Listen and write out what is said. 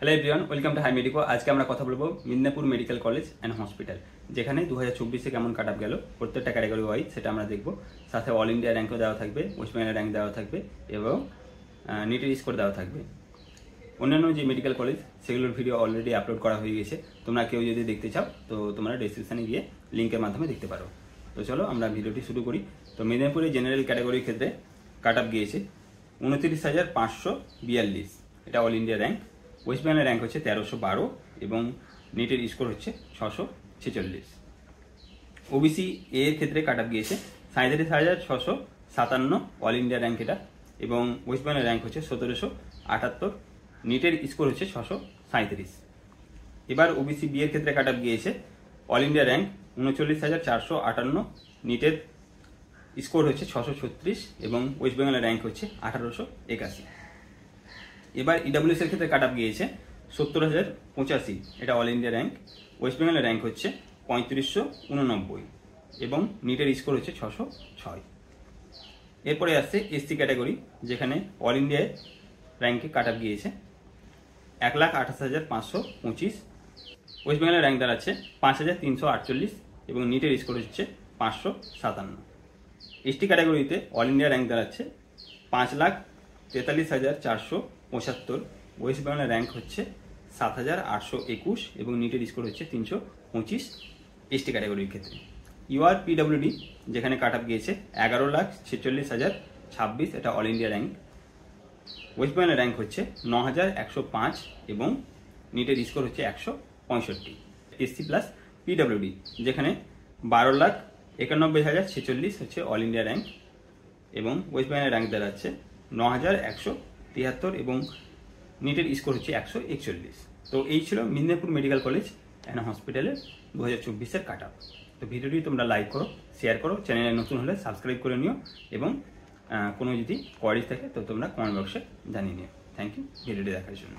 Hello everyone, welcome to high medico. আজকে আমরা কথা বলবো Midnapore medical college and hospital, যেখানে 2024-এ কেমন কাট আপ গেল প্রত্যেকটা ক্যাটাগরি ওয়াইজ সেটা আমরা দেখব। সাথে অল ইন্ডিয়া র্যাঙ্কও দেওয়া থাকবে, ওয়েস্ট বেঙ্গলের র্যাঙ্ক দেওয়া থাকবে এবং নিটের স্কোর দেওয়া থাকবে। অন্যান্য যে মেডিকেল কলেজ সেগুলোর ভিডিও অলরেডি আপলোড করা হয়ে গেছে, তোমরা কেউ যদি দেখতে চাও তো তোমরা ডেসক্রিপশানে গিয়ে লিঙ্কের মাধ্যমে দেখতে পারো। তো চলো আমরা ভিডিওটি শুরু করি। তো মেদিনীপুরে জেনারেল ক্যাটাগরির ক্ষেত্রে কাট আপ গিয়েছে 29,542, এটা অল ইন্ডিয়া র্যাঙ্ক। ওয়েস্ট বেঙ্গলের র্যাঙ্ক হচ্ছে 1312 এবং নিটের স্কোর হচ্ছে 646। ওবিসি এর ক্ষেত্রে কাট আপ গিয়েছে 37,657, অল ইন্ডিয়া র্যাঙ্ক এটা, এবং ওয়েস্ট বেঙ্গলের র্যাঙ্ক হচ্ছে 1778, নিটের স্কোর হচ্ছে 637। এবার ওবিসি বি এর ক্ষেত্রে কাট আপ গিয়েছে অল ইন্ডিয়া র্যাঙ্ক 39,458, নিটের স্কোর হচ্ছে 636 এবং ওয়েস্ট বেঙ্গলের র্যাঙ্ক হচ্ছে 1881। এবার ইডাব্লিউএস এর ক্ষেত্রে কাট আপ গিয়েছে 70,085, এটা অল ইন্ডিয়া র্যাঙ্ক। ওয়েস্ট বেঙ্গলের র্যাঙ্ক হচ্ছে 3589 এবং নিটের স্কোর হচ্ছে 606। এরপরে আসছে এসসি ক্যাটাগরি, যেখানে অল ইন্ডিয়ায় র্যাঙ্কে কাট আপ গিয়েছে 1,28,525, ওয়েস্ট বেঙ্গলের র্যাঙ্ক দাঁড়াচ্ছে 5,348 এবং নিটের স্কোর হচ্ছে 557। এসটি ক্যাটাগরিতে অল ইন্ডিয়া র্যাঙ্ক দাঁড়াচ্ছে 5,43,475, ওয়েস্ট বেঙ্গলের র্যাঙ্ক হচ্ছে 7,821 এবং নিটের স্কোর হচ্ছে 325 এসটি ক্যাটাগরির ক্ষেত্রে। ইউআর পিডব্লিউডি, যেখানে কাট আপ গিয়েছে 11,46,026, এটা অল ইন্ডিয়া র্যাঙ্ক। ওয়েস্ট বেঙ্গলের র্যাঙ্ক হচ্ছে 9,105 এবং নিটের স্কোর হচ্ছে 165। এসসি প্লাস পিডব্লিউডি, যেখানে 12,91,046 হচ্ছে অল ইন্ডিয়া র্যাঙ্ক এবং ওয়েস্ট বেঙ্গলের র্যাঙ্ক দাঁড়াচ্ছে 9,173 এবং নিটের স্কোর হচ্ছে 141। তো এই ছিল মিদনাপুর মেডিকেল কলেজ অ্যান্ড হসপিটালের 2024-এর কাট আপ। তো ভিডিওটি তোমরা লাইক করো, শেয়ার করো, চ্যানেলে নতুন হলে সাবস্ক্রাইব করে নিও এবং কোনো যদি কোয়ারিজ থাকে তো তোমরা কমেন্ট বক্সে জানিয়ে নিও। থ্যাংক ইউ ভিডিওটি দেখার জন্য।